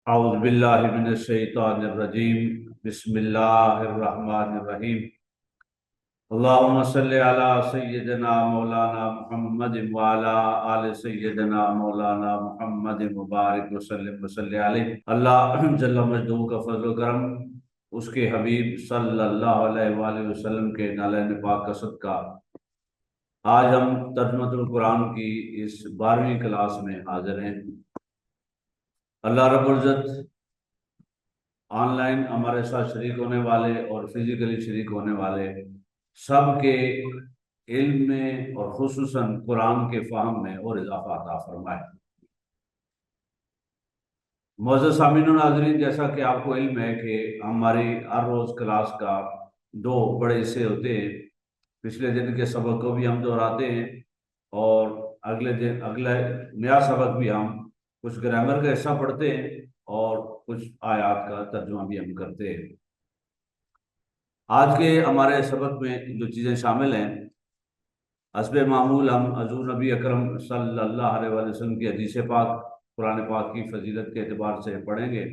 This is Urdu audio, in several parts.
أعوذ بالله من الشيطان الرجيم بسم الله الرحمن الرحيم اللهم صل على سيدنا مولانا محمد وعلى آل سيدنا مولانا محمد مبارک وسلم وصلی علیہ۔ اللہ جل مجدہ کا فضل و کرم، اس کے حبیب صلی اللہ علیہ وآلہ وسلم کے نالین پاک کا صدقہ آج ہم ترجمۃ القرآن کی اس 12ویں کلاس میں حاضر ہیں۔ اللہ رب العزت آن لائن ہمارے ساتھ شریک ہونے والے اور فزیکلی شریک ہونے والے سب کے علم میں اور خصوصاً قرآن کے فہم میں اور اضافہ عطا فرمائے۔ معزز سامعین و ناظرین، جیسا کہ آپ کو علم ہے کہ ہماری ہر روز کلاس کا 2 بڑے حصے ہوتے ہیں۔ پچھلے دن کے سبق کو بھی ہم دہراتے ہیں اور اگلے دن اگلا نیا سبق بھی ہم کچھ گرامر کا حصہ پڑھتے ہیں اور کچھ آیات کا ترجمہ بھی ہم کرتے ہیں۔ آج کے ہمارے سبق میں جو چیزیں شامل ہیں، حسب معمول ہم حضور نبی اکرم صلی اللہ علیہ وآلہ وسلم کی حدیث پاک قرآن پاک کی فضیلت کے اعتبار سے پڑھیں گے۔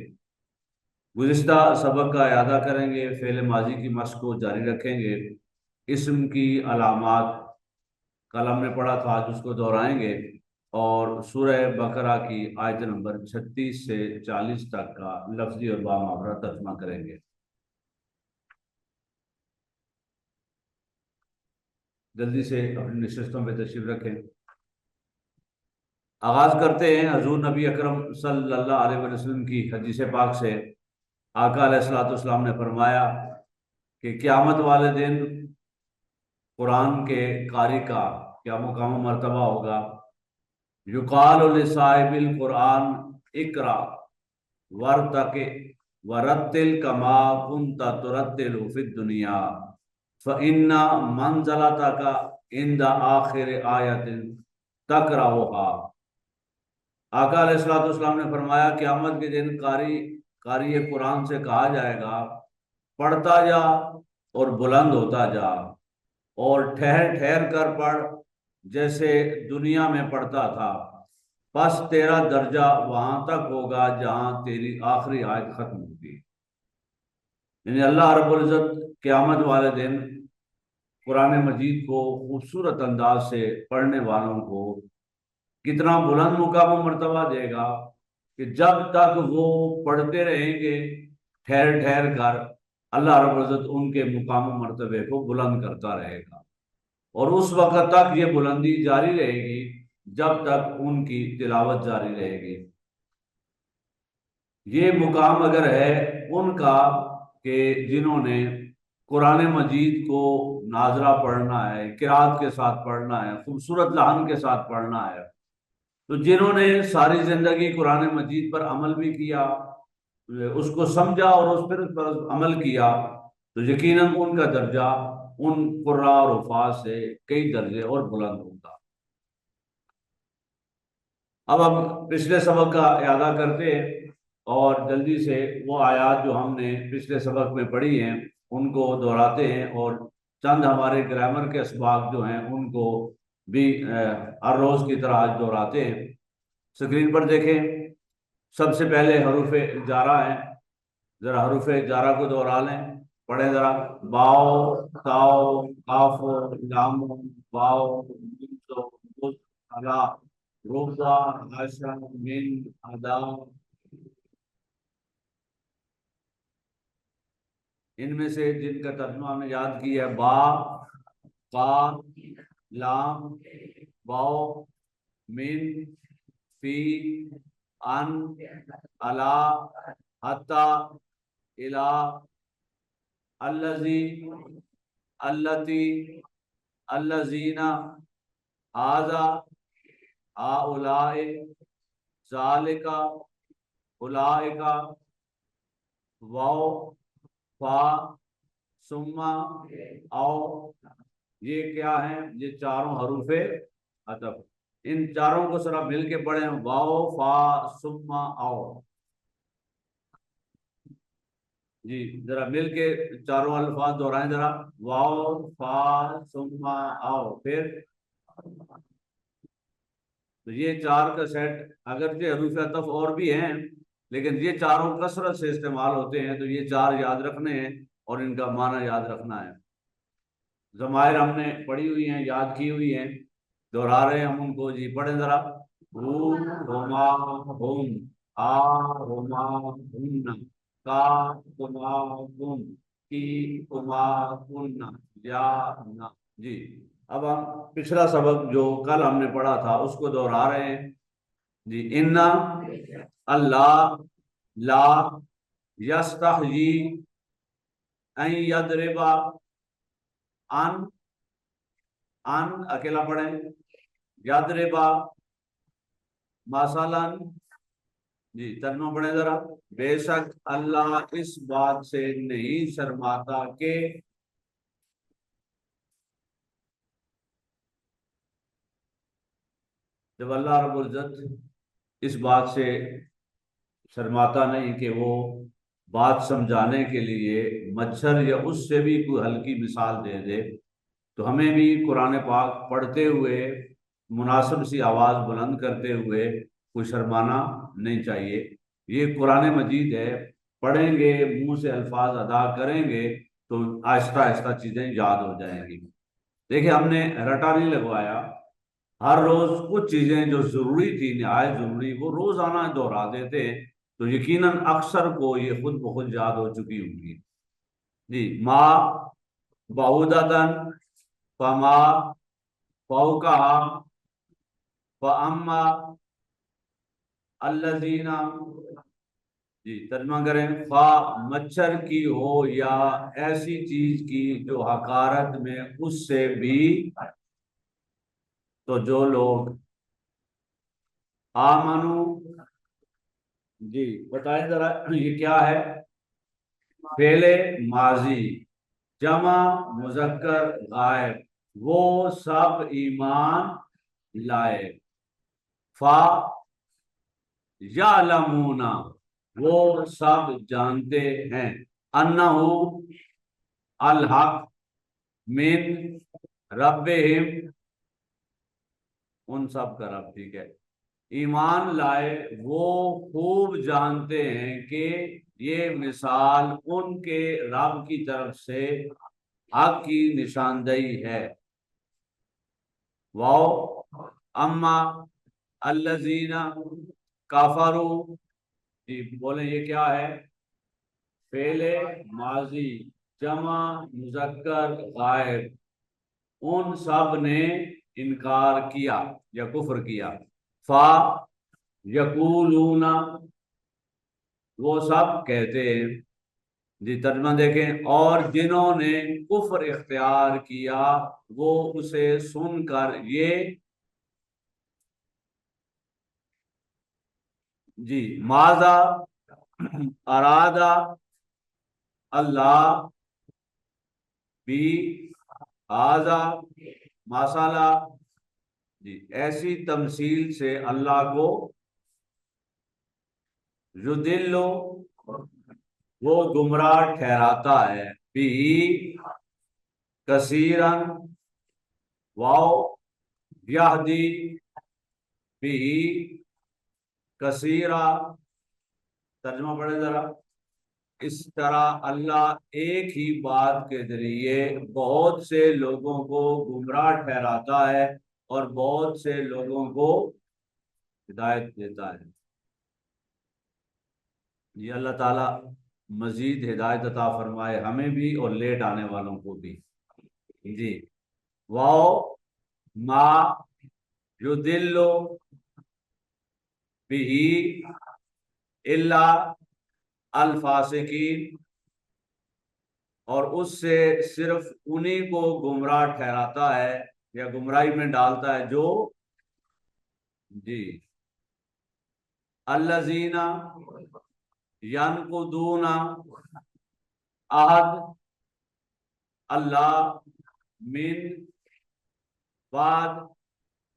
گزشتہ سبق کا اعادہ کریں گے، فعل ماضی کی مشق کو جاری رکھیں گے، اسم کی علامات کل ہم نے پڑھا تھا جس کو دہرائیں گے، اور سورہ بقرہ کی آیت نمبر 36 سے 40 تک کا لفظی اور بامحاورہ ترجمہ کریں گے۔ جلدی سے اپنی نشستوں پہ تشریف رکھیں۔ آغاز کرتے ہیں حضور نبی اکرم صلی اللہ علیہ وسلم کی حدیث پاک سے۔ آقا علیہ الصلوۃ والسلام نے فرمایا کہ قیامت والے دن قرآن کے قاری کا کیا مقام و مرتبہ ہوگا۔ یقال لصاحب القرآن اقرا ورتق ورتل کما کنت ترتل فی الدنیا فإن منزلتك عند آخر آیت تقرأها۔ آقا علیہ الصلوۃ والسلام نے فرمایا قیامت کے دن قاری قرآن سے کہا جائے گا پڑھتا جا اور بلند ہوتا جا، اور ٹھہر ٹھہر کر پڑھ جیسے دنیا میں پڑھتا تھا، پس تیرا درجہ وہاں تک ہوگا جہاں تیری آخری آیت ختم ہوگی۔ یعنی اللہ رب العزت قیامت والے دن قرآن مجید کو خوبصورت انداز سے پڑھنے والوں کو کتنا بلند مقام و مرتبہ دے گا کہ جب تک وہ پڑھتے رہیں گے ٹھہر ٹھہر کر، اللہ رب العزت ان کے مقام و مرتبے کو بلند کرتا رہے گا، اور اس وقت تک یہ بلندی جاری رہے گی جب تک ان کی تلاوت جاری رہے گی۔ یہ مقام اگر ہے ان کا کہ جنہوں نے قرآن مجید کو ناظرہ پڑھنا ہے، قرات کے ساتھ پڑھنا ہے، خوبصورت لحن کے ساتھ پڑھنا ہے، تو جنہوں نے ساری زندگی قرآن مجید پر عمل بھی کیا، اس کو سمجھا اور اس پر عمل کیا، تو یقیناً ان کا درجہ ان قراء اور حفاظ سے کئی درجے اور بلند ہوگا۔ اب ہم پچھلے سبق کا اعادہ کرتے ہیں اور جلدی سے وہ آیات جو ہم نے پچھلے سبق میں پڑھی ہیں ان کو دہراتے ہیں، اور چند ہمارے گرامر کے اسباق جو ہیں ان کو بھی ہر روز کی طرح آج دہراتے ہیں۔ اسکرین پر دیکھیں، سب سے پہلے حروف جارہ ہیں، ذرا حروف جارہ کو دہرا لیں، پڑھیں ذرا۔ باؤ، تاؤ، قاف، لام، واؤ، میم، تو، مز، الا، روزہ، عاشر، من، ادا۔ ان میں سے جن کا ترجمہ ہم نے یاد کیا ہے، با، قاف، لام، واؤ، من، فی، ان، الا، حتی، الا، الذی، التی، الذین، ھذا، ہؤلاء، ذالک، اولئک، واو، فا، ثم، او۔ یہ کیا ہیں؟ یہ چاروں حروف عطف۔ ان چاروں کو ذرا مل کے پڑھیں، واو، فا، ثم، او۔ جی ذرا مل کے چاروں الفاظ دہرائیں ذرا، واو، فا، ثم، او، پھر۔ تو یہ چار کا سیٹ، اگرچہ حروف عطف اور بھی ہیں لیکن یہ چاروں کثرت سے استعمال ہوتے ہیں، تو یہ چار یاد رکھنے ہیں اور ان کا معنی یاد رکھنا ہے۔ ضمائر ہم نے پڑھی ہوئی ہیں، یاد کی ہوئی ہیں، دوہرا رہے ہیں ہم ان کو۔ جی پڑھیں ذرا۔ ہو، ہما، ہم، آ، ہما، ہن، کا، کما، کم، کی، کما، کن، یا، نا۔ جی اب ہم پچھلا سبق جو کل ہم نے پڑھا تھا اس کو دوہرا رہے ہیں۔ جی انا اللہ لا یستحیی ان یضربا ان، ان اکیلا پڑھیں، یضربا مثلا، جی ترجمہ پڑھیں ذرا۔ بے شک اللہ اس بات سے نہیں شرماتا کہ، جب اللہ رب العزت اس بات سے شرماتا نہیں کہ وہ بات سمجھانے کے لیے مچھر یا اس سے بھی کوئی ہلکی مثال دے دے، تو ہمیں بھی قرآن پاک پڑھتے ہوئے مناسب سی آواز بلند کرتے ہوئے کوئی شرمانا نہیں چاہیے۔ یہ قرآن مجید ہے، پڑھیں گے، منہ سے الفاظ ادا کریں گے تو آہستہ آہستہ چیزیں یاد ہو جائیں گی۔ دیکھیں ہم نے رٹا نہیں لگوایا، ہر روز کچھ چیزیں جو ضروری تھی، نہایت ضروری، وہ روزانہ دہرا دیتے تو یقیناً اکثر کو یہ خود بخود یاد ہو چکی ہوں گی۔ جی ما بعودتن فما فوقہا فاما الذین، جی ترجمہ کریں۔ فا مچھر کی ہو یا ایسی چیز کی جو حقارت میں اس سے بھی، تو جو لوگ آمنو، جی بتائیں ذرا یہ کیا ہے؟ فعل ماضی جمع مذکر غائب، وہ سب ایمان لائے۔ فا یعلمون، وہ سب جانتے ہیں، انہو الحق من ربہم، ان سب کا رب، ٹھیک ہے۔ ایمان لائے وہ خوب جانتے ہیں کہ یہ مثال ان کے رب کی طرف سے حق کی نشاندہی ہے۔ واو اما الذین کفروا، جی بولیں یہ کیا ہے؟ فعل ماضی جمع مذکر غائب، ان سب نے انکار کیا یا کفر کیا۔ فا یقولون، وہ سب کہتے ہیں۔ جی ترجمہ دیکھیں۔ اور جنہوں نے کفر اختیار کیا وہ اسے سن کر یہ، جی ماذا ارادہ اللہ بھی آزا مسالہ، جی ایسی تمثیل سے اللہ کو یدلو، وہ گمراہ ٹھہراتا ہے، بھی کثیرن، واو یہدی بھی کثیرا، ترجمہ پڑھیں ذرا۔ اس طرح اللہ ایک ہی بات کے ذریعے بہت سے لوگوں کو گمراہ ٹھہراتا ہے اور بہت سے لوگوں کو ہدایت دیتا ہے۔ یہ اللہ تعالیٰ مزید ہدایت عطا فرمائے ہمیں بھی اور لیٹ آنے والوں کو بھی۔ جی واو ما یدلو بھی الا الفاسقین، اور اس سے صرف انہی کو گمراہ ٹھہراتا ہے یا گمراہی میں ڈالتا ہے جو، جی الذین ینقضون عہد اللہ من بعد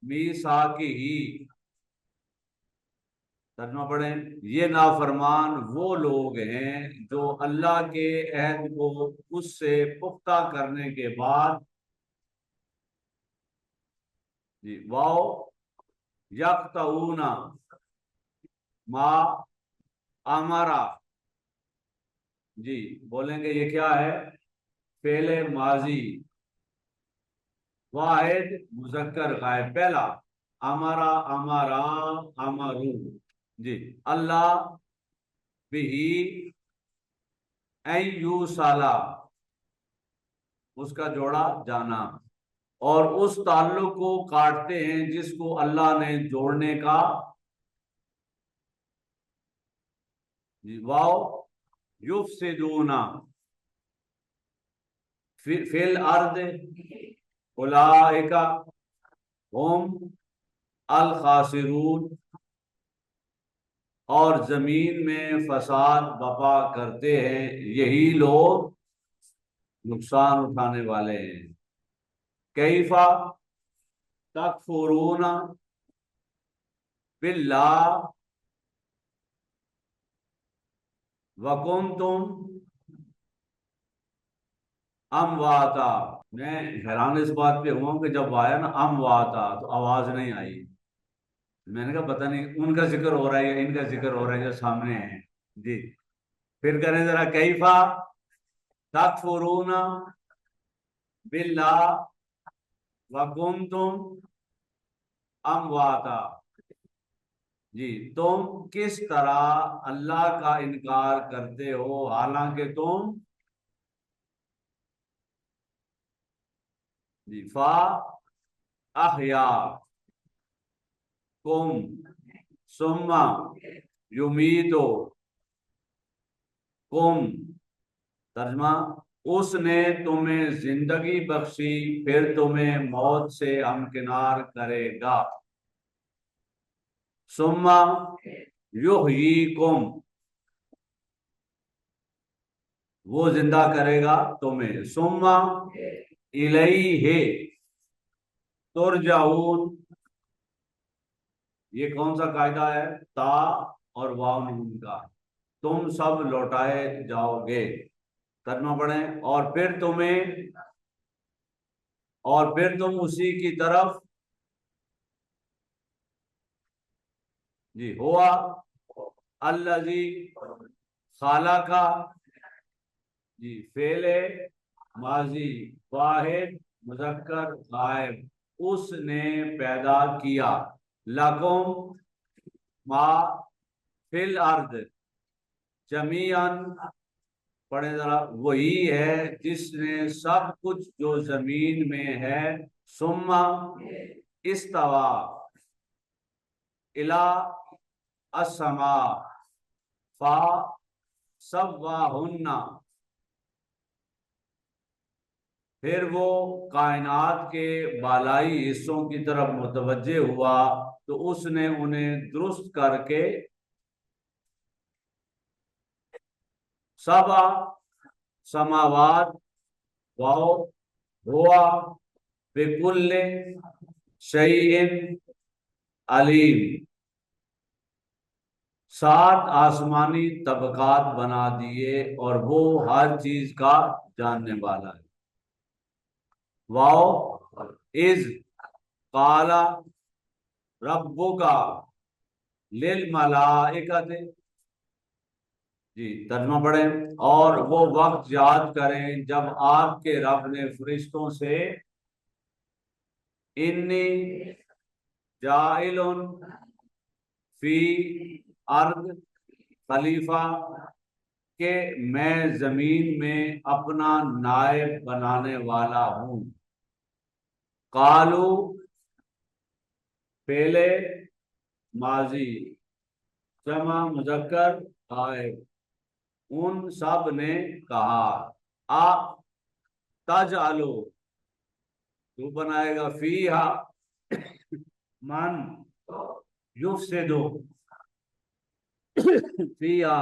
میثاقہ، ترجمہ پڑھیں۔ یہ نافرمان وہ لوگ ہیں جو اللہ کے عہد کو اس سے پختہ کرنے کے بعد، جی واو یقطعون ما امارا، جی بولیں گے یہ کیا ہے؟ فعل ماضی واحد مذکر غائب پہلا، امارا امارا امرو، جی اللہ بھی این یو سالہ، اس کا جوڑا جانا، اور اس تعلق کو کاٹتے ہیں جس کو اللہ نے جوڑنے کا، جی واو یفسدون فی الارض اولئک ہم الخاسرون، اور زمین میں فساد بپا کرتے ہیں یہی لوگ نقصان اٹھانے والے ہیں۔ کیفا تکفرون باللہ وکنتم امواتا، میں حیران اس بات پہ ہوا ہوں کہ جب آیا نا امواتا تو آواز نہیں آئی، میں نے کہا پتہ نہیں ان کا ذکر ہو رہا ہے یا ان کا ذکر ہو رہا ہے جو سامنے ہیں، جی پھر کریں ذرا، کیفا تکفرون باللہ وکنتم امواتا، جی تم کس طرح اللہ کا انکار کرتے ہو حالانکہ تم، جی فا احیا کم ثم یمیتو کم، ترجمہ اس نے تمہیں زندگی بخشی پھر تمہیں موت سے ہمکنار کرے گا، ثم یحییکم وہ زندہ کرے گا تمہیں، ثم الیہ ترجعون، یہ کون سا قاعدہ ہے؟ تا اور واو نون کا، تم سب لوٹائے جاؤ گے، ترجمہ پڑھیں، اور پھر تم اسی کی طرف، جی ہوا الذی خالق، جی فعل ماضی واحد مذکر غائب، اس نے پیدا کیا، لکم ما فی الارض جمیعا، پڑھیں ذرا، وہی ہے جس نے سب کچھ جو زمین میں ہے، ثم استوى الی السماء فسواہن، پھر وہ کائنات کے بالائی حصوں کی طرف متوجہ ہوا تو اس نے انہیں درست کر کے، سبع سماوات واو ہوا بکل شیء علیم، 7 آسمانی طبقات بنا دیے اور وہ ہر چیز کا جاننے والا ہے، واو اذ قال ربک للملائکۃ، جی ترجمہ پڑھیں، اور وہ وقت یاد کریں جب آپ کے رب نے فرشتوں سے، انی جاعل فی ارض خلیفہ، کہ میں زمین میں اپنا نائب بنانے والا ہوں، قالو فعل ماضی جمع مذکر غائب، ان سب نے کہا، تجعلو تو بنائے گا، فیہا من یفسدو فیہا،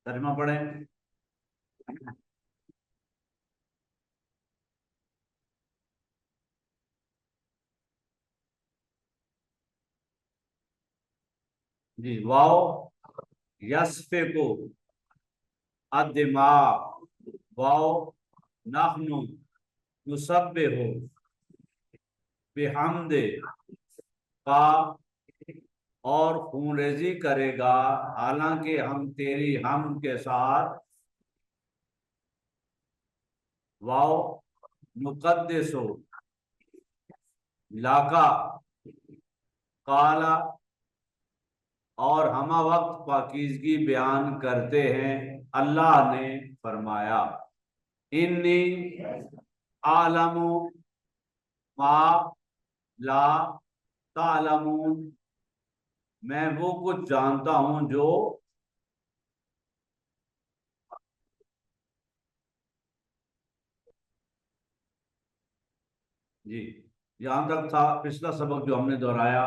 ترجمہ پڑھیں، جی واو یسفکو الدماء، واو نحن نسبح بحمد، کا اور خون ریزی کرے گا، حالانکہ ہم تیری حمد کے ساتھ واو مقدس ہو لاکا کالا، اور ہمہ وقت پاکیزگی بیان کرتے ہیں، اللہ نے فرمایا انی عالم ما لا تعلمون، میں وہ کچھ جانتا ہوں جو جی یہاں تک تھا پچھلا سبق جو ہم نے دہرایا۔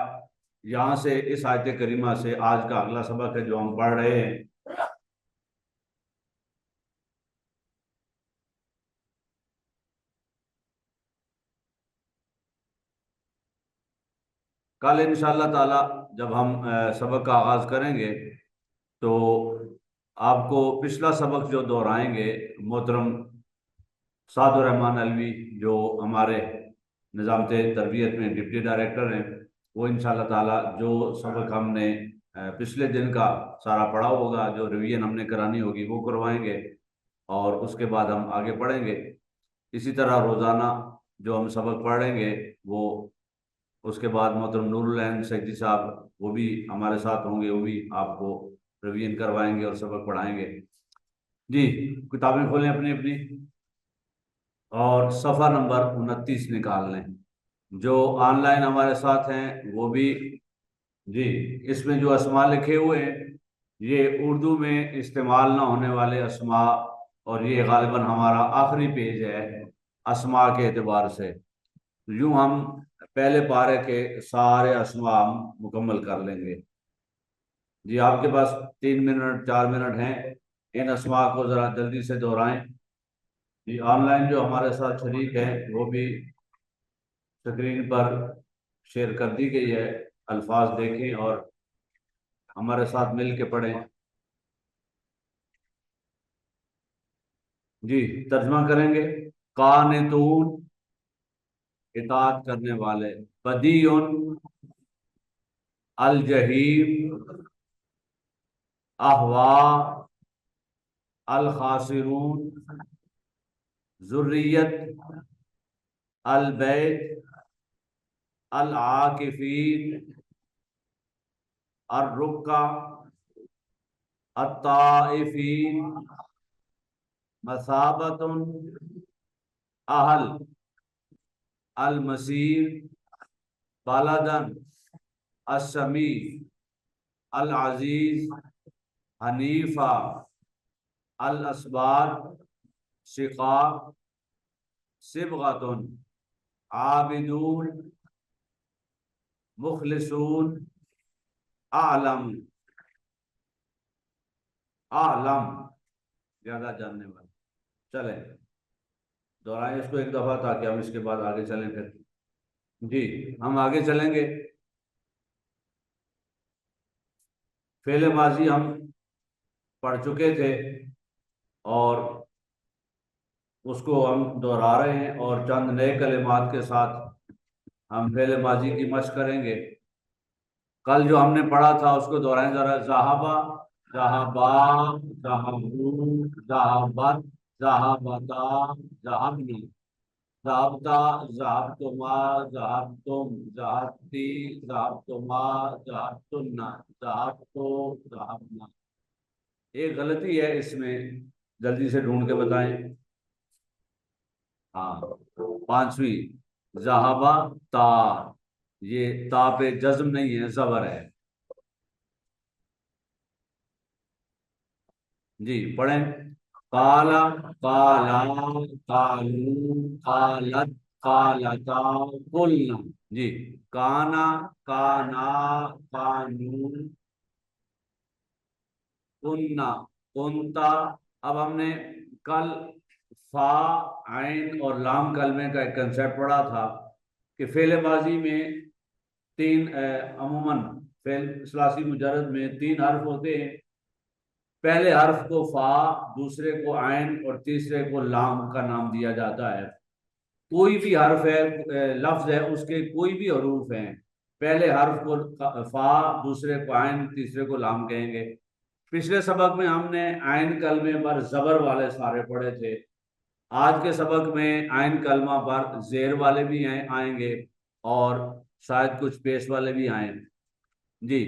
یہاں سے اس آیت کریمہ سے آج کا اگلا سبق ہے جو ہم پڑھ رہے ہیں۔ کل انشاءاللہ تعالی جب ہم سبق کا آغاز کریں گے تو آپ کو پچھلا سبق جو دہرائیں گے محترم سعد الرحمان علوی جو ہمارے نظام تربیت میں ڈپٹی ڈائریکٹر ہیں، وہ انشاءاللہ تعالی جو سبق ہم نے پچھلے دن کا سارا پڑھا ہوگا، جو ریویژن ہم نے کرانی ہوگی وہ کروائیں گے، اور اس کے بعد ہم آگے پڑھیں گے۔ اسی طرح روزانہ جو ہم سبق پڑھیں گے وہ اس کے بعد محترم نور العین سیدی صاحب وہ بھی ہمارے ساتھ ہوں گے، وہ بھی آپ کو ریویژن کروائیں گے اور سبق پڑھائیں گے۔ جی کتابیں کھولیں اپنی اپنی اور صفحہ نمبر 29 نکال لیں۔ جو آن لائن ہمارے ساتھ ہیں وہ بھی جی اس میں جو اسماء لکھے ہوئے ہیں یہ اردو میں استعمال نہ ہونے والے اسماء، اور یہ غالباً ہمارا آخری پیج ہے اسماء کے اعتبار سے۔ یوں ہم پہلے پارے کے سارے اسماء ہم مکمل کر لیں گے۔ جی آپ کے پاس 3 منٹ 4 منٹ ہیں، ان اسماء کو ذرا جلدی سے دہرائیں۔ جی آن لائن جو ہمارے ساتھ شریک ہیں وہ بھی اسکرین پر شیئر کر دی گئی ہے، الفاظ دیکھیں اور ہمارے ساتھ مل کے پڑھیں۔ جی ترجمہ کریں گے۔ قانتون اطاعت کرنے والے، بدیون الجحیم احوا الخاسرون ذریت البیت العاکفین الرکع الطائفین مثابۃ اہل المسیر بلدن السمیع العزیز حنیفہ الاسباط شقاق صبغۃ عابدون مخلصون اعلم اعلم زیادہ جاننے والے۔ چلیں دہرائیں اس کو ایک دفعہ تاکہ ہم اس کے بعد آگے چلیں۔ پھر جی ہم آگے چلیں گے۔ فعل ماضی ہم پڑھ چکے تھے اور اس کو ہم دہرا رہے ہیں، اور چند نئے کلمات کے ساتھ ہم فعل ماضی کی مشق کریں گے۔ کل جو ہم نے پڑھا تھا اس کو دہرائیں ذرا۔ ذہبا ذہبا ذہبو ذہبت ذہبتا ذہبنی ذہبتا ذہبتما ذہبتم ذہبتی ذہبتما ذہبتن ذہبتو ذہبنا۔ ایک غلطی ہے اس میں، جلدی سے ڈھونڈ کے بتائیں۔ ہاں 5ویں ذہبا تا، یہ تا پہ جزم نہیں ہے، زبر ہے۔ جی پڑھیں۔ قالا قالا قالو قالت قالتا قلنا۔ جی کانا کانا کانو کننا کنتا۔ اب ہم نے کل فا عین اور لام کلمے کا ایک کنسیپٹ پڑھا تھا کہ فعل ماضی میں عموماً فعل ثلاثی مجرد میں 3 حرف ہوتے ہیں۔ پہلے حرف کو فا، دوسرے کو عین اور تیسرے کو لام کا نام دیا جاتا ہے۔ کوئی بھی حرف ہے، لفظ ہے، اس کے کوئی بھی حروف ہیں، پہلے حرف کو فا، دوسرے کو عین، تیسرے کو لام کہیں گے۔ پچھلے سبق میں ہم نے عین کلمے پر زبر والے سارے پڑھے تھے، آج کے سبق میں عین کلمہ پر زیر والے بھی آئیں گے اور شاید کچھ پیش والے بھی آئیں۔ جی،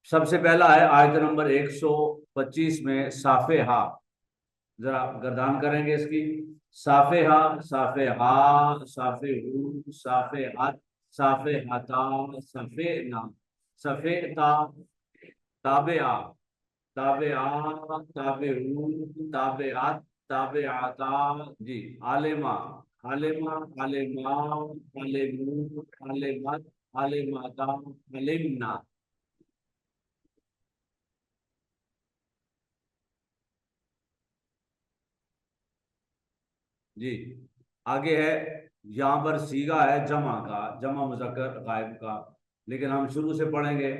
سب سے پہلا ہے آیت نمبر 125 میں صافحہ، ذرا گردان کریں گے اس کی۔ صافحہ، صافحہ، صافحو، صافحت، صافحتا، صفحنا، صفحتا، تابعہ، تابعہ، تابعو، تابعت، تابعتا، جی، عالمہ، عالمہ، عالمہ، عالمو، عالمت، عالمتا، علمنا۔ جی، آگے ہے، یہاں پر سیگا ہے جمع کا، جمع مذکر غائب کا، لیکن ہم شروع سے پڑھیں گے۔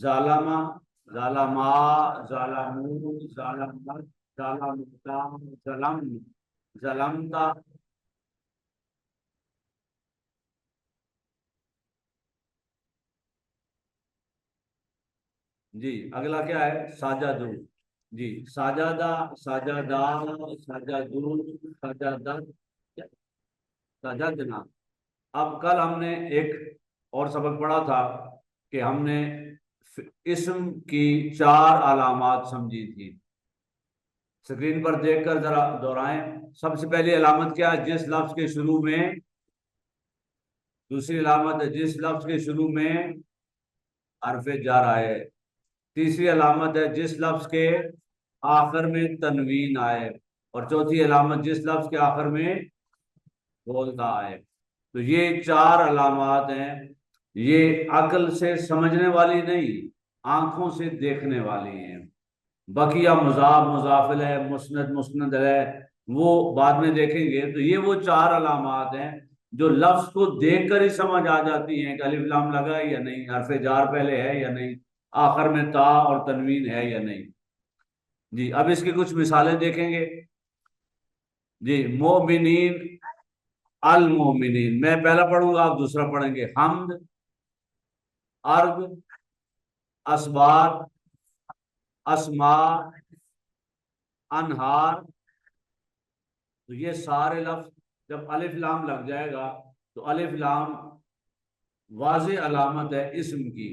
ظالمہ، ظالما، ظالمو، ظالمت، ظالمتا، ظلم، ظلمتا۔ جی، اگلا کیا ہے؟ ساجدو، جی، ساجدہ، ساجدہ، ساجدو، ساجدت، سجدنا۔ اب کل ہم نے ایک اور سبق پڑھا تھا کہ ہم نے اسم کی 4 علامات سمجھی تھی، اسکرین پر دیکھ کر ذرا دہرائیں۔ سب سے پہلی علامت کیا ہے؟ جس لفظ کے شروع میں، دوسری علامت ہے جس لفظ کے شروع میں حرف جر آئے، تیسری علامت ہے جس لفظ کے آخر میں تنوین آئے، اور چوتھی علامت جس لفظ کے آخر میں بولتا آئے۔ تو یہ 4 علامات ہیں، یہ عقل سے سمجھنے والی نہیں، آنکھوں سے دیکھنے والی ہیں۔ بقیہ مضاف، مضاف الیہ، مسند، مسند الیہ، وہ بعد میں دیکھیں گے۔ تو یہ وہ 4 علامات ہیں جو لفظ کو دیکھ کر ہی سمجھ آ جاتی ہیں کہ الف لام لگا ہے یا نہیں، حرف جار پہلے ہے یا نہیں، آخر میں تا اور تنوین ہے یا نہیں۔ جی، اب اس کی کچھ مثالیں دیکھیں گے۔ جی، مومنین، المومنین، میں پہلا پڑھوں گا، آپ دوسرا پڑھیں گے۔ حمد، ارض، اسباب، اسماء، انہار۔ تو یہ سارے لفظ جب الف لام لگ جائے گا تو الف لام واضح علامت ہے اسم کی،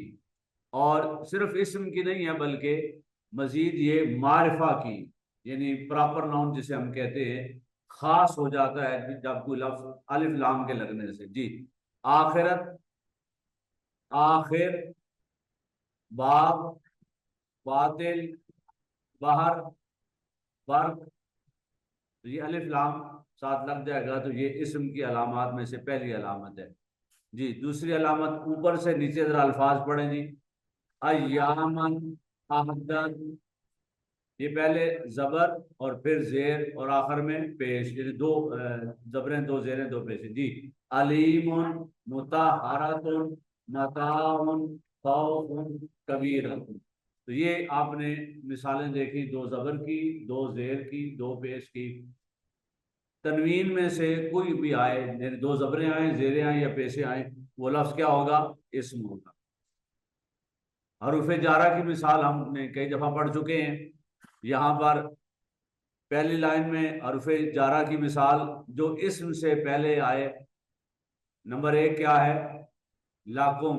اور صرف اسم کی نہیں ہے بلکہ مزید یہ معرفہ کی، یعنی پراپر ناؤن جسے ہم کہتے ہیں، خاص ہو جاتا ہے جب کوئی لفظ الف لام کے لگنے سے۔ جی، آخرت، آخر، باب، باطل، بحر، برق۔ تو یہ الف لام ساتھ لگ جائے گا تو یہ اسم کی علامات میں سے پہلی علامت ہے۔ جی، دوسری علامت، اوپر سے نیچے ذرا الفاظ پڑھیں جی۔ ایامن، احدد، یہ پہلے زبر اور پھر زیر اور آخر میں پیش، یعنی 2 زبریں، 2 زیریں، 2 پیش۔ جی، علیم، مطہرۃ، متاع، خوف، کبیر۔ تو یہ آپ نے مثالیں دیکھی، 2 زبر کی، 2 زیر کی، 2 پیش کی۔ تنوین میں سے کوئی بھی آئے، یعنی 2 زبریں آئیں، زیریں آئیں یا پیشیں آئیں، وہ لفظ کیا ہوگا؟ اسم ہوگا۔ حروف جارہ کی مثال ہم نے کئی دفعہ پڑھ چکے ہیں، یہاں پر پہلی لائن میں حروف جارہ کی مثال جو اسم سے پہلے آئے، نمبر 1 کیا ہے؟ لاکم۔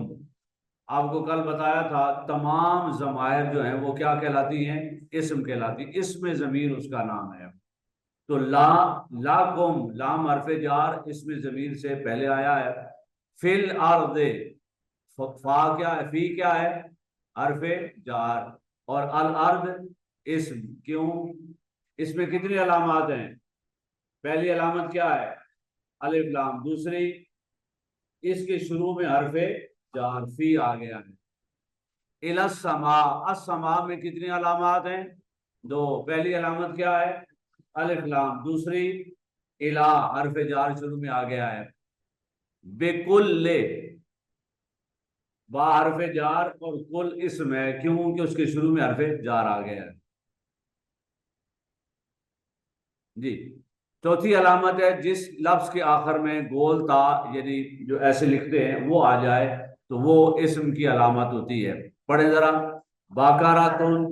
آپ کو کل بتایا تھا تمام ضمائر جو ہیں وہ کیا کہلاتی ہیں؟ اسم کہلاتی، اسم ضمیر اس کا نام ہے۔ تو لاکم، لام حرف جار اسم ضمیر سے پہلے آیا ہے۔ فی الارض، فا کیا ہے؟ فی کیا ہے؟ حرف جار، اور الارض اسم۔ کیوں؟ اس میں کتنی علامات ہیں؟ پہلی علامت کیا ہے؟ الف لام، دوسری اس کے شروع میں حرف جار، فی آ گیا ہے۔ الی السماء، السماء میں کتنی علامات ہیں؟ 2، پہلی علامت کیا ہے؟ الف لام، دوسری الی، حرف جار شروع میں آ گیا ہے۔ بکل، با حرف جار اور کل اسم ہے، کیوں کہ اس کے شروع میں حرف جار آ گیا ہے۔ جی، چوتھی علامت ہے جس لفظ کے آخر میں گول تا، یعنی جو ایسے لکھتے ہیں وہ آ جائے، تو وہ اسم کی علامت ہوتی ہے۔ پڑھیں ذرا، باقاراتن،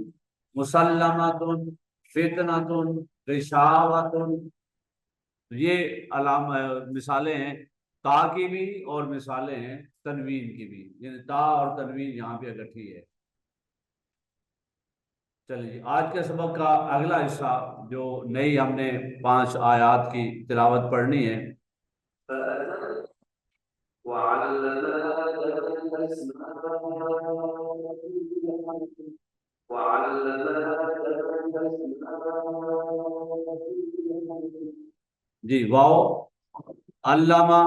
مسلماتن، فتناتن، غشاواتن، یہ مثالیں ہیں تا کی بھی اور مثالیں ہیں تنوین کی بھی، یعنی تا اور تنوین یہاں پہ اکٹھی ہے۔ چلیے آج کے سبق کا اگلا حصہ جو نئی ہم نے 5 آیات کی تلاوت پڑھنی ہے۔ جی، واو علامہ،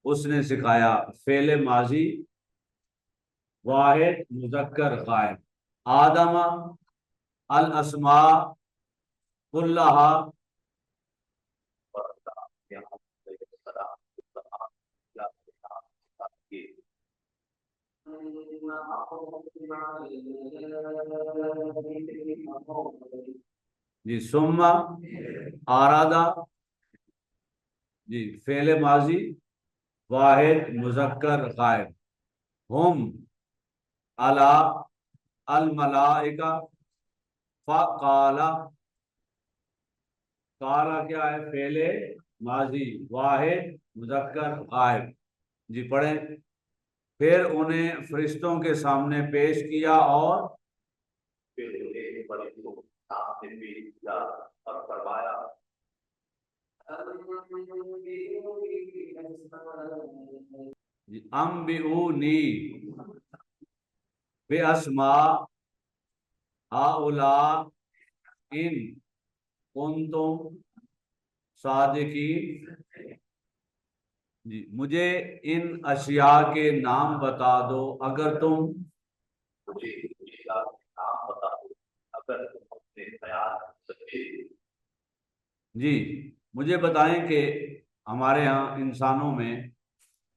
اس نے سکھایا، فعل ماضی، واحد مذکر غائب، آدم الاسماء کلہا، جی، ثم آرادہ، جی فعل ماضی، واحد مذکر غائب، ہم علی الملائکہ، فقال، قال کیا ہے؟ فعل ماضی، واحد مذکر غائب۔ جی پڑھیں، پھر انہیں فرشتوں کے سامنے پیش کیا اور فرمایا انبئونی باسماء ہؤلاء ان کنتم صادقین، جی مجھے ان اشیاء کے نام بتا دو اگر تم، مجھے اشیاء کے نام بتا دو اگر تم اپنے خیال سچے، جی مجھے بتائیں کہ ہمارے ہاں انسانوں میں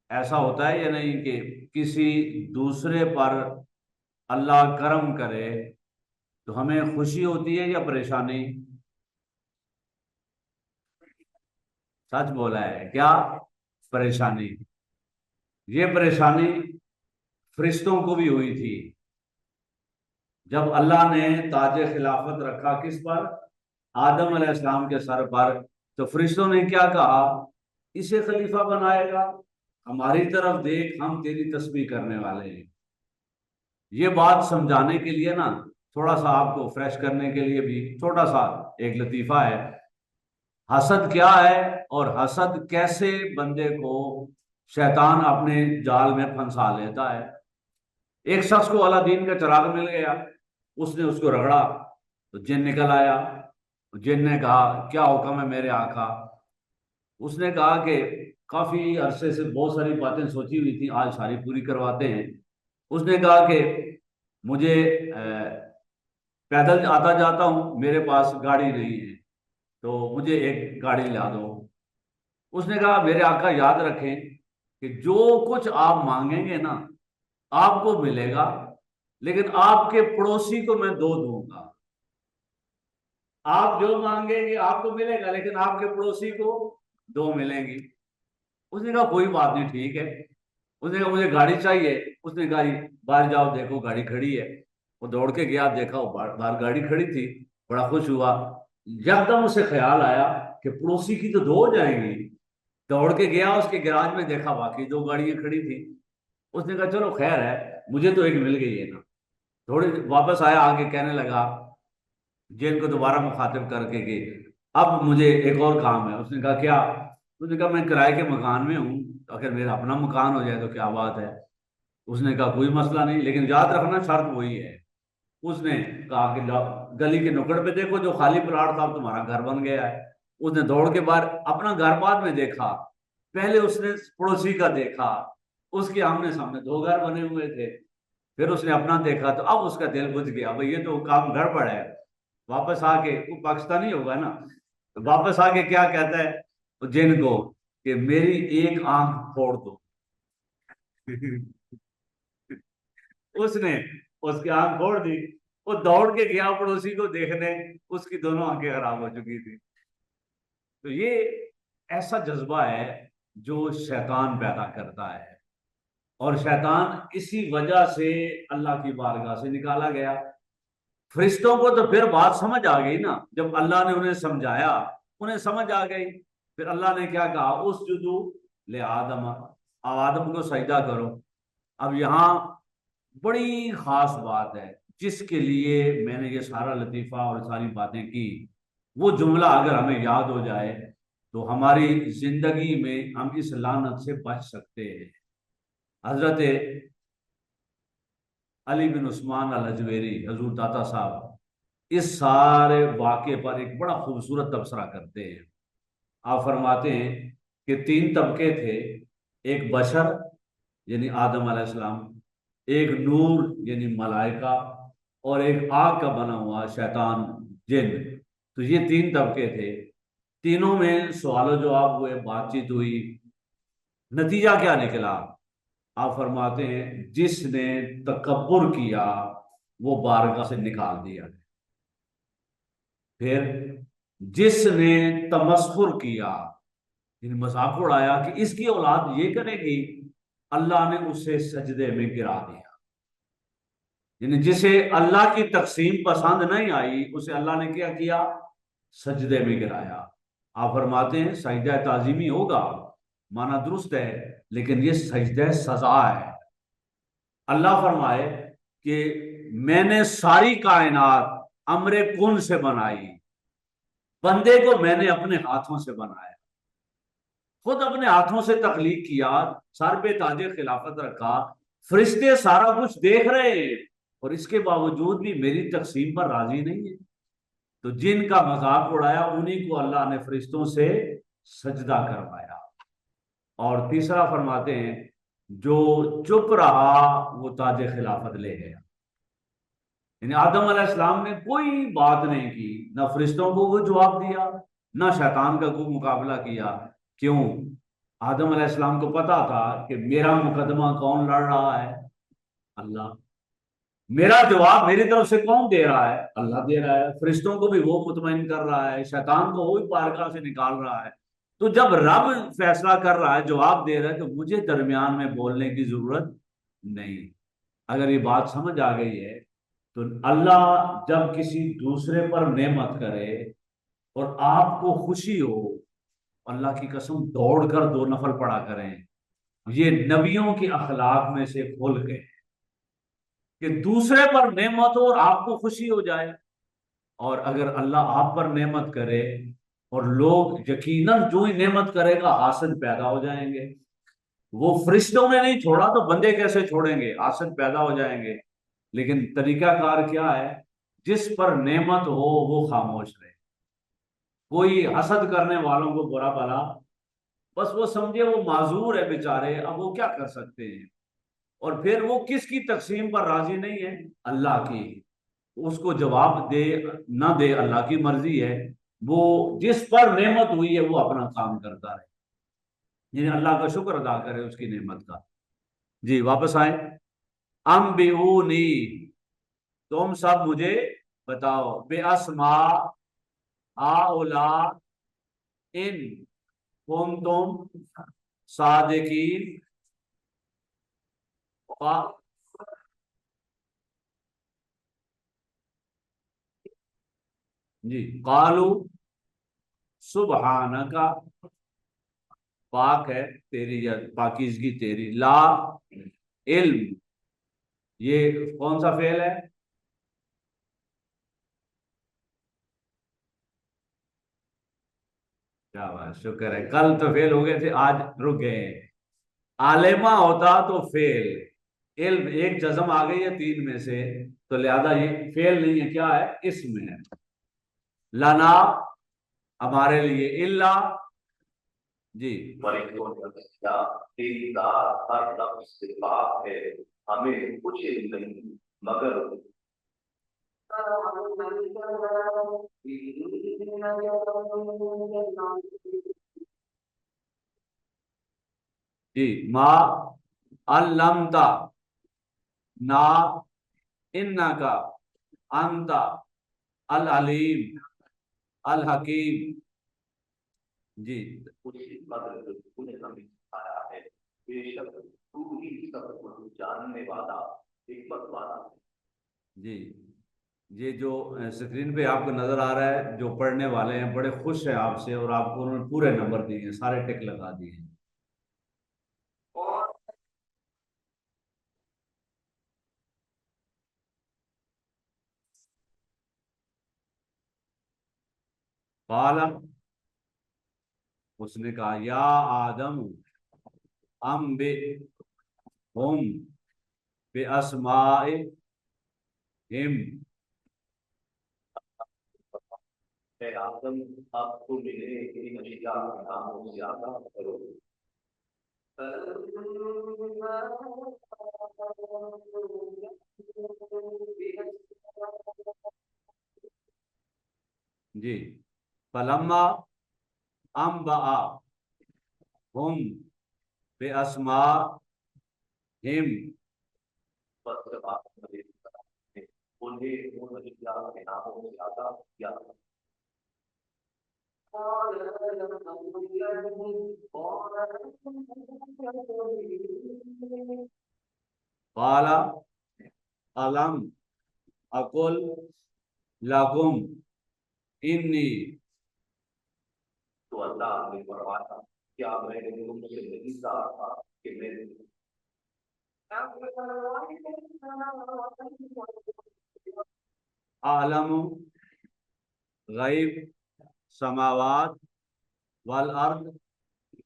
ایسا ہوتا ہے یا نہیں کہ کسی دوسرے پر اللہ کرم کرے تو ہمیں خوشی ہوتی ہے یا پریشانی؟ سچ بولا ہے کیا؟ پریشانی۔ یہ پریشانی فرشتوں کو بھی ہوئی تھی جب اللہ نے تاج خلافت رکھا کس پر؟ آدم علیہ السلام کے سر پر، تو فرشتوں نے کیا کہا؟ اسے خلیفہ بنائے گا، ہماری طرف دیکھ، ہم تیری تسبیح کرنے والے ہیں۔ یہ بات سمجھانے کے لیے نا، تھوڑا سا آپ کو فریش کرنے کے لیے بھی چھوٹا سا ایک لطیفہ ہے۔ حسد کیا ہے اور حسد کیسے بندے کو شیطان اپنے جال میں پھنسا لیتا ہے۔ ایک شخص کو اللہ دین کا چراغ مل گیا، اس نے اس کو رگڑا تو جن نکل آیا۔ جن نے کہا کیا حکم ہے میرے آقا؟ اس نے کہا کہ کافی عرصے سے بہت ساری باتیں سوچی ہوئی تھی، آج ساری پوری کرواتے ہیں۔ اس نے کہا کہ مجھے پیدل آتا جاتا ہوں، میرے پاس گاڑی نہیں ہے، تو مجھے ایک گاڑی لا دو۔ اس نے کہا میرے آقا یاد رکھیں کہ جو کچھ آپ مانگیں گے نا آپ کو ملے گا، لیکن آپ کے پڑوسی کو میں دو دوں گا۔ آپ جو مانگیں گے آپ کو ملے گا، لیکن آپ کے پڑوسی کو دو ملیں گی۔ اس نے کہا کوئی بات نہیں، ٹھیک ہے۔ اس نے کہا مجھے گاڑی چاہیے۔ اس نے کہا باہر جاؤ دیکھو گاڑی کھڑی ہے۔ وہ دوڑ کے گیا، دیکھا وہ باہر گاڑی کھڑی تھی، بڑا خوش ہوا۔ یکدم اسے خیال آیا کہ پڑوسی کی تو دو ہو جائیں گی۔ دوڑ کے گیا اس کے گراج میں، دیکھا واقعی دو گاڑیاں کھڑی تھی۔ اس نے کہا چلو خیر ہے، مجھے تو ایک مل گئی ہے نا۔ تھوڑی واپس آیا، آگے کہنے لگا جن کو دوبارہ مخاطب کر کے کہ اب مجھے ایک اور کام ہے۔ اس نے کہا کیا؟ اس نے کہا میں کرائے کے مکان میں ہوں، اگر میرا اپنا مکان ہو جائے تو کیا بات ہے۔ اس نے کہا کوئی مسئلہ نہیں، لیکن یاد رکھنا شرط وہی ہے۔ اس نے کہا کہ گلی کے نکڑ پہ دیکھو جو خالی پلاٹ تھا تمہارا گھر بن گیا ہے۔ اس نے دوڑ کے باہر اپنا گھر بعد میں دیکھا، پہلے اس نے پڑوسی کا دیکھا، اس کے آمنے سامنے دو گھر بنے ہوئے تھے۔ پھر اس نے اپنا دیکھا تو اب اس کا دل بجھ گیا، بھئی یہ تو کام گڑبڑ ہے۔ واپس آ کے، وہ پاکستانی ہوگا نا، تو واپس آ کے کیا کہتا ہے جن کو کہ میری ایک آنکھ پھوڑ دو۔ اس نے اس کی آنکھ پھوڑ دی۔ وہ دوڑ کے گیا پڑوسی کو دیکھنے، اس کی دونوں آنکھیں خراب ہو چکی تھی۔ تو یہ ایسا جذبہ ہے جو شیطان پیدا کرتا ہے، اور شیطان اسی وجہ سے اللہ کی بارگاہ سے نکالا گیا۔ فرشتوں کو تو پھر بات سمجھ آ گئی نا، جب اللہ نے انہیں سمجھایا انہیں سمجھ آ گئی۔ پھر اللہ نے کیا کہا، اسجدوا لآدم، اب آدم کو سجدہ کرو۔ اب یہاں بڑی خاص بات ہے، جس کے لیے میں نے یہ سارا لطیفہ اور ساری باتیں کی، وہ جملہ اگر ہمیں یاد ہو جائے تو ہماری زندگی میں ہم اس لعنت سے بچ سکتے ہیں۔ حضرت علی بن عثمان الحجویری حضور داتا صاحب اس سارے واقعے پر ایک بڑا خوبصورت تبصرہ کرتے ہیں۔ آپ فرماتے ہیں کہ تین طبقے تھے، ایک بشر یعنی آدم علیہ السلام، ایک نور یعنی ملائکہ، اور ایک آگ کا بنا ہوا شیطان جن۔ تو یہ تین طبقے تھے، تینوں میں سوال و جواب ہوئے، بات چیت ہوئی، نتیجہ کیا نکلا؟ آپ فرماتے ہیں جس نے تکبر کیا وہ بارگاہ سے نکال دیا، پھر جس نے تمسخر کیا یعنی مذاق اڑایا کہ اس کی اولاد یہ کرے گی، اللہ نے اسے سجدے میں گرا دیا۔ یعنی جسے اللہ کی تقسیم پسند نہیں آئی اسے اللہ نے کیا کیا، سجدے میں گرایا۔ آپ فرماتے ہیں سجدہ تعظیمی ہوگا، معنی درست ہے، لیکن یہ سجدہ سزا ہے۔ اللہ فرمائے کہ میں نے ساری کائنات امر کن سے بنائی، بندے کو میں نے اپنے ہاتھوں سے بنایا، خود اپنے ہاتھوں سے تخلیق کیا، سر پہ تاج خلافت رکھا، فرشتے سارا کچھ دیکھ رہے ہیں، اور اس کے باوجود بھی میری تقسیم پر راضی نہیں ہے۔ تو جن کا مذاق اڑایا انہی کو اللہ نے فرشتوں سے سجدہ کروایا۔ اور تیسرا فرماتے ہیں جو چپ رہا وہ تاج خلافت لے گیا۔ یعنی آدم علیہ السلام نے کوئی بات نہیں کی، نہ فرشتوں کو وہ جواب دیا، نہ شیطان کا کوئی مقابلہ کیا۔ کیوں؟ آدم علیہ السلام کو پتا تھا کہ میرا مقدمہ کون لڑ رہا ہے؟ اللہ۔ میرا جواب میری طرف سے کون دے رہا ہے؟ اللہ دے رہا ہے۔ فرشتوں کو بھی وہ مطمئن کر رہا ہے، شیطان کو وہی بارگاہ سے نکال رہا ہے۔ تو جب رب فیصلہ کر رہا ہے، جواب دے رہا ہے، تو مجھے درمیان میں بولنے کی ضرورت نہیں۔ اگر یہ بات سمجھ آ گئی ہے تو اللہ جب کسی دوسرے پر نعمت کرے اور آپ کو خوشی ہو، اللہ کی قسم دوڑ کر دو نفل پڑھا کریں۔ یہ نبیوں کے اخلاق میں سے کھول کے کہ دوسرے پر نعمت ہو اور آپ کو خوشی ہو جائے، اور اگر اللہ آپ پر نعمت کرے اور لوگ یقیناً جو ہی نعمت کرے گا حاسد پیدا ہو جائیں گے۔ وہ فرشتوں نے نہیں چھوڑا تو بندے کیسے چھوڑیں گے؟ حاسد پیدا ہو جائیں گے۔ لیکن طریقہ کار کیا ہے؟ جس پر نعمت ہو وہ خاموش رہے۔ کوئی حسد کرنے والوں کو برا بھلا، بس وہ سمجھے وہ معذور ہے بیچارے، اب وہ کیا کر سکتے ہیں۔ اور پھر وہ کس کی تقسیم پر راضی نہیں ہے؟ اللہ کی۔ اس کو جواب دے نہ دے اللہ کی مرضی ہے، وہ جس پر نعمت ہوئی ہے وہ اپنا کام کرتا رہے، یعنی اللہ کا شکر ادا کرے اس کی نعمت کا۔ جی واپس آئیں۔ انبئونی، تم سب مجھے بتاؤ، بے اسماء ہؤلاء ان کنتم صادقین۔ جی قالو سبحانک، پاک ہے تیری یا پاکیزگی تیری، لا علم، یہ کون سا فعل ہے؟ کیا بات، شکر ہے، کل تو فعل ہو گئے تھے آج رک گئے ہیں۔ عالمہ ہوتا تو فعل، علم ایک جزم آ گئی ہے تین میں سے، تو لہذا یہ فعل نہیں ہے، کیا ہے؟ اسم ہے۔ لنا ہمارے لیے، اللہ جی تیری ذات ہر لفظ سے پاک ہے، ہمیں کچھ علم نہیں مگر جی ما علمتا نا انکا انت العلیم الحکیم۔ جی تو ہی سب کچھ جاننے والا، حکمت والا۔ جی، یہ جو اسکرین پہ آپ کو نظر آ رہا ہے، جو پڑھنے والے ہیں بڑے خوش ہیں آپ سے، اور آپ کو انہوں نے پورے نمبر دیے ہیں، سارے ٹک لگا دیے ہیں۔ قال، اس نے کہا، یا آدم انبئہم باسمائہم، اے آدم، آپ کو ملے ان اشیاء کے ناموں سے آگاہ کرو۔ جی، فلما انبأہم باسمائہم، بس جب آپ نے انہیں ان اشیاء کے ناموں سے آگاہ کیا، قال الم اقل لکم انی، تو اللہ نے فرمایا، کیا میں نے تم سے نہیں کہا تھا کہ میں اعلم غیب سماوات والارض،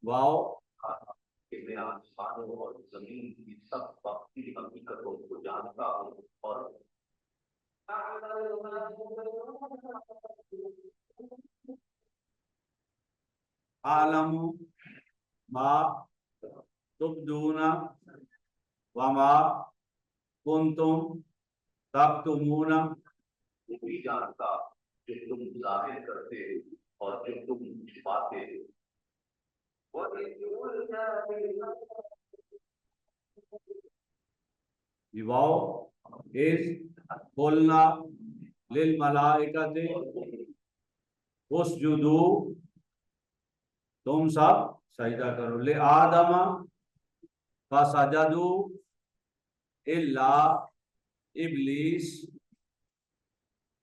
واو، کہ میں آسمانوں اور زمین کی سب وقتی حقیقتوں کو جانتا ہوں، اور اعلم ما تبدون وما کنتم تکتمون، وہ بھی جانتا جو تم ظاہر کرتے اور جو تم چھپاتے۔ واو از قلنا للملائکۃ اسجدوا، تم سب سجدہ کرو، لآدم فسجدوا الا ابلیس،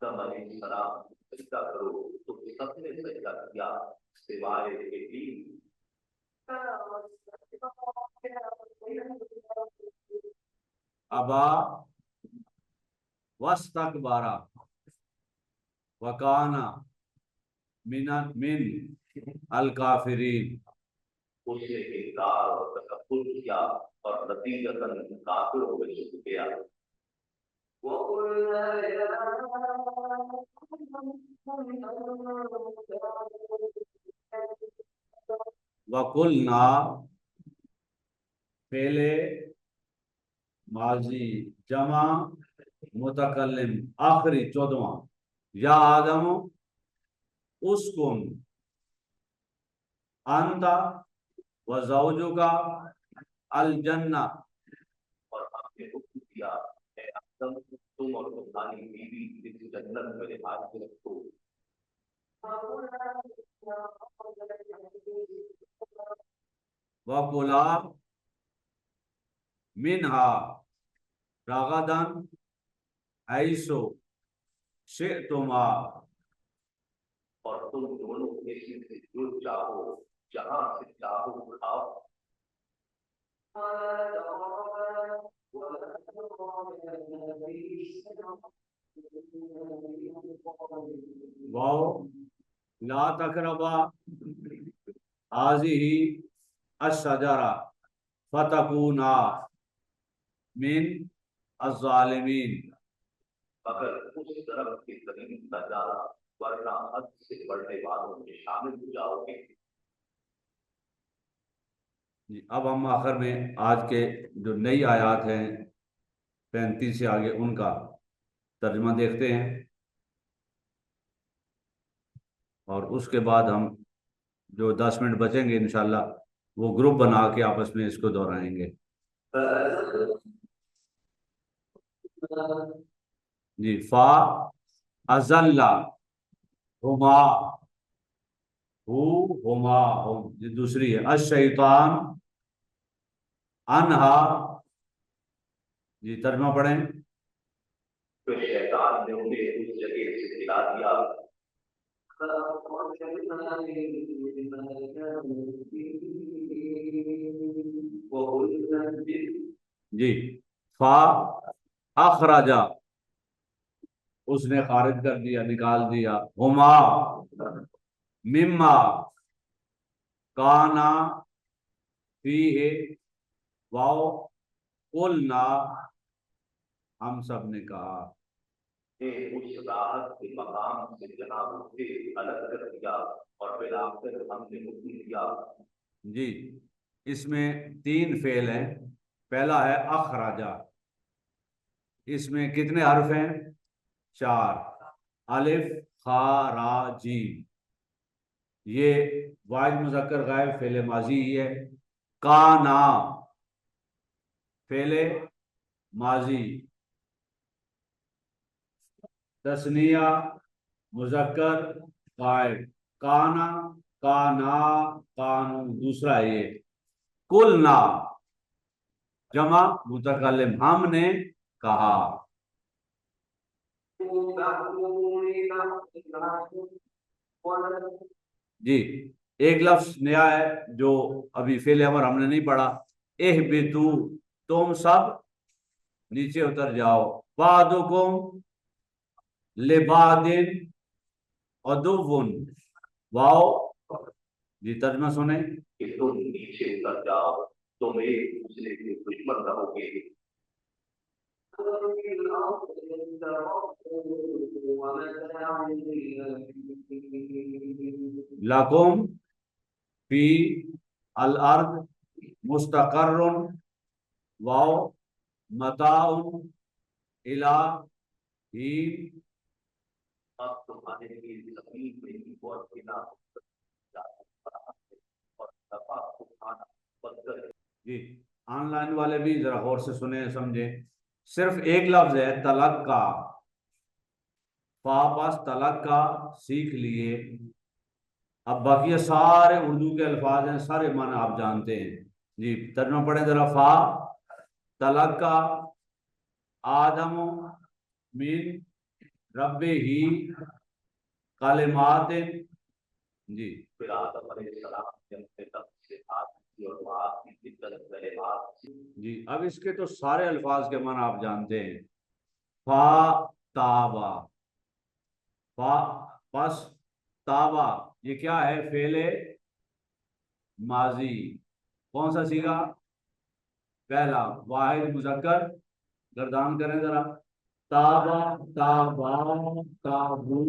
تب علیہ السلام سجدہ کرو تو سب نے سجدہ کیا سوائے ابلیس۔ ابا واستکبر وکان من الکافرین، اس نے انکار اور تکبر کیا اور نتیجتاً کافروں میں چھپ گیا۔ وقلنا، پہلے ماضی جمع متکلم آخری 14واں، یا آدم اسکن انت وزوجک الجنہ، اور ہم نے حکم دیا، اے آدم، تم اور تمہاری بیوی اس جنت میں رہائش رکھو۔ وکلا منہا رغدا حیث شئتما، اور تم دونوں میں سے جو چاہو جہاں سے چاہو کھاؤ۔ واو لا تقربا هذه الشجرہ فتکونا من الظالمین، اگر اس طرف کے قریب نہ جانا ورنہ حد سے بڑھنے والوں میں شامل ہو جاؤ گے۔ جی، اب ہم آخر میں آج کے جو نئی آیات ہیں 35 سے آگے، ان کا ترجمہ دیکھتے ہیں، اور اس کے بعد ہم جو 10 منٹ بچیں گے انشاءاللہ وہ گروپ بنا کے آپس میں اس کو دہرائیں گے۔ جی، فا ازل ہما، ہما، یہ دوسری ہے، الشیطان انہا، جی ترجمہ پڑھیں۔ پھر شیطان نے انہیں اس جگہ سے ہلا دیا جی فا اخراجا، اس نے خارج کر دیا، نکال دیا، ہما مما کانا فیہ واو قلنا، ہم سب نے کہا، اس راحت کے مقام سے جہاں اسے الگ کر دیا اور پھر آخر ہم نے حکم دیا۔ جی اس میں 3 فعل ہیں۔ پہلا ہے اخراجا، اس میں کتنے حرف ہیں؟ 4، الف خا را جیم، یہ واحد مذکر غائب فعل ماضی ہی ہے۔ کانا فعل ماضی، تثنیہ مذکر غائب، کانا کانا کانو دوسرا یہ، قلنا جمع متکلم ہم نے کہا۔ جی ایک لفظ نیا ہے جو ابھی فعل امر ہم نے نہیں پڑھا، اہبطو تم سب نیچے اتر جاؤ، بعضکم لبعض عدو، واو جی ترجمہ سنیں۔ کہ تم نیچے اتر جاؤ، تم ایک دوسرے کے دشمن رہو گے۔ لکم فی الارض مستقر واو متاع الی حین، اب تمہارے لیے زمین میں بہت گنا اور دفاع کو کھانا بدل۔ جی آن لائن والے بھی ذرا غور سے سنیں سمجھیں، صرف ایک لفظ ہے تلقا، فا پاس تلقا سیکھ لیے، اب باقی سارے اردو کے الفاظ ہیں، سارے معنی آپ جانتے ہیں۔ جی ترجمہ پڑھیں ذرا، فا تلقا آدم من ربہ کلمات، جی پھر آدم علیہ السلام نے اپنے رب سے بات کی اور وہ آپ کی فطرت کلمات سے۔ جی اب اس کے تو سارے الفاظ کے معنی آپ جانتے ہیں۔ فا تابا، فا پس تابا یہ کیا ہے؟ فعل ماضی، کون سا سیگا؟ پہلا، واحد مذکر، گردان کریں ذرا، تابا تابا تابو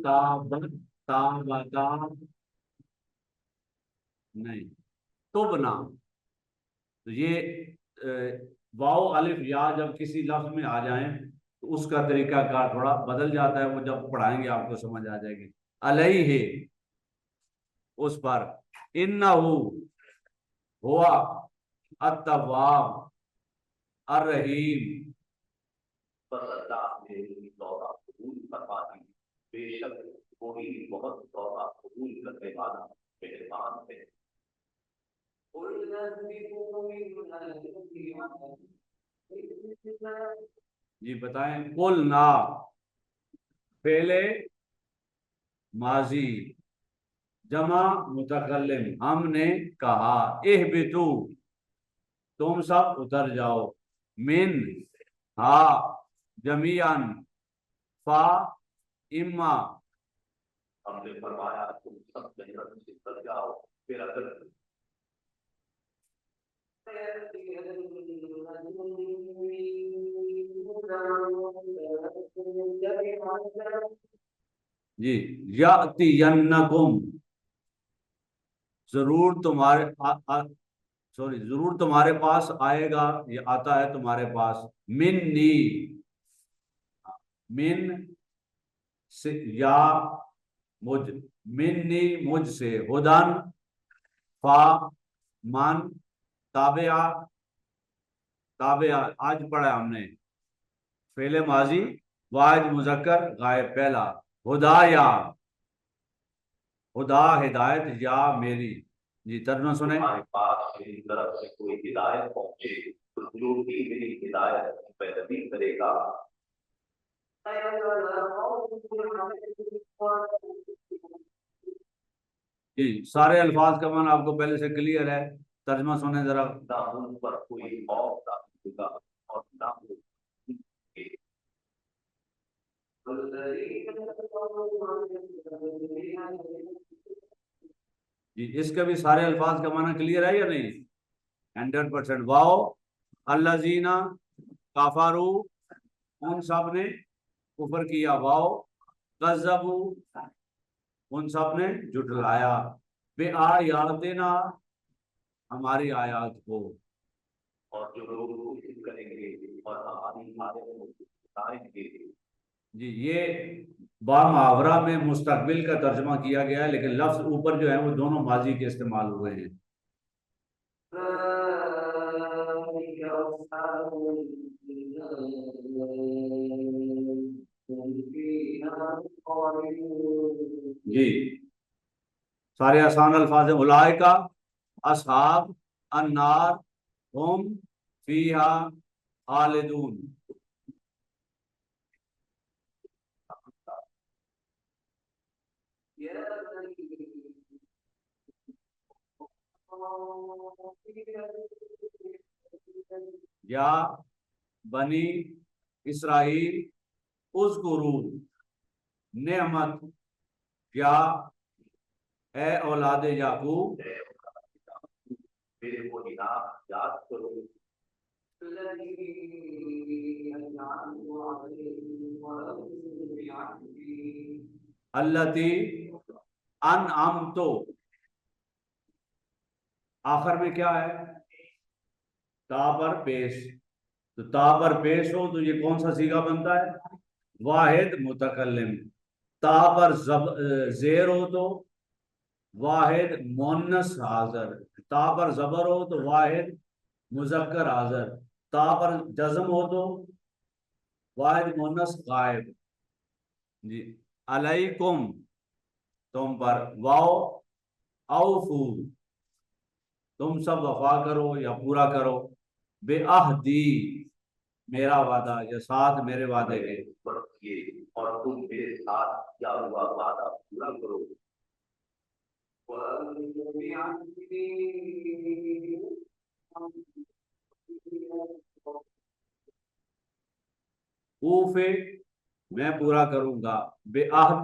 تابت تابتا، نہیں تبنا، تو یہ واو الف یا جب کسی لفظ میں آ جائیں تو اس کا طریقہ کار تھوڑا بدل جاتا ہے، وہ جب پڑھائیں گے آپ کو سمجھ آ جائے گی۔ علیہ اس پر، انہو ہوا التواب الرحیم، بس اللہ نے میری توبہ قبول فرما دی، بے شک وہی بہت توبہ قبول کرنے والا مہربان ہے۔ جی بتائیں، قلنا فعل ماضی جمع متکلم ہم نے کہا، اہبطو تم سب اتر جاؤ، من ہا جمیعاً، فا اما، ہم نے فرمایا تم سب جنت سے اتر جاؤ، پھر اگر جی یاتینکم ضرور تمہارے ضرور تمہارے پاس آئے گا، یہ آتا ہے تمہارے پاس، منی من سے یا مجھ، منی مجھ سے، ہدن فا من تابعہ، تابعہ آج پڑھا ہم نے، فعل ماضی واحد مذکر غائب پہلا، ہدایا ہدا ہدایت، یا میری جی ترجمہ سنیں. تمہارے پاس میری طرف سے کوئی ہدایت پہنچے تو جو بھی میری ہدایت کی پیروی کرے گا جی سارے الفاظ کا معنی آپ کو پہلے سے کلیئر ہے. ترجمہ سنیں ذرا. نہ ان پر کوئی خوف داخل ہوگا اور نہ وہ جی اس کے بھی سارے الفاظ کا معنی کلیئر ہے یا نہیں؟ 100%. واؤ الذین کفروا ان سب نے کفر کیا. واؤ کذبوا ان سب نے جھٹلایا. بے آیاتنا ہماری آیات کو. اور جو لوگ کوشش کریں گے اور ہماری حالت کو بتائیں گے. جی یہ با محاورہ میں مستقبل کا ترجمہ کیا گیا ہے لیکن لفظ اوپر جو ہے وہ دونوں ماضی کے استعمال ہوئے ہیں. جی سارے آسان الفاظ ہیں. اولئک اصحاب النار ہم فیہا خالدون. یا بنی اسرائیل اذکروا نعمت یا اے اولاد یعقوب میرے کو انعام یاد کرو التی انعمت. آخر میں کیا ہے؟ تا پر پیش. تو تا پر پیش ہو تو یہ کون سا صیغہ بنتا ہے؟ واحد متکلم. تا پر زیر ہو تو واحد مؤنث حاضر. تا پر زبر ہو تو واحد مذکر حاضر. تا پر جزم ہو تو واحد مؤنث غائب. جی علیکم تم پر. واؤ اوفو تم سب وفا کرو یا پورا کرو. بے عہدی میرا وعدہ یا ساتھ میرے وعدے کے. اور تم میرے ساتھ کیا ہوا وعدہ پورا کرو. اوفے میں پورا کروں گا. بے عہد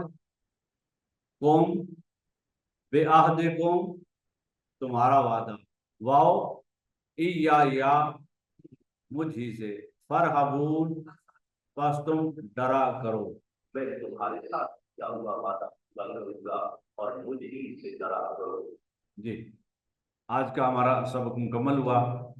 قوم بے عہد قوم تمہارا وعدہ. واؤ یا مجھ ہی سے. فرحبون پس تم ڈرا کرو. میں تمہارے ساتھ کیا ہوا وعدہ پورا کروں گا اور مجھ ہی سے ڈرا کرو. جی آج کا ہمارا سبق مکمل ہوا.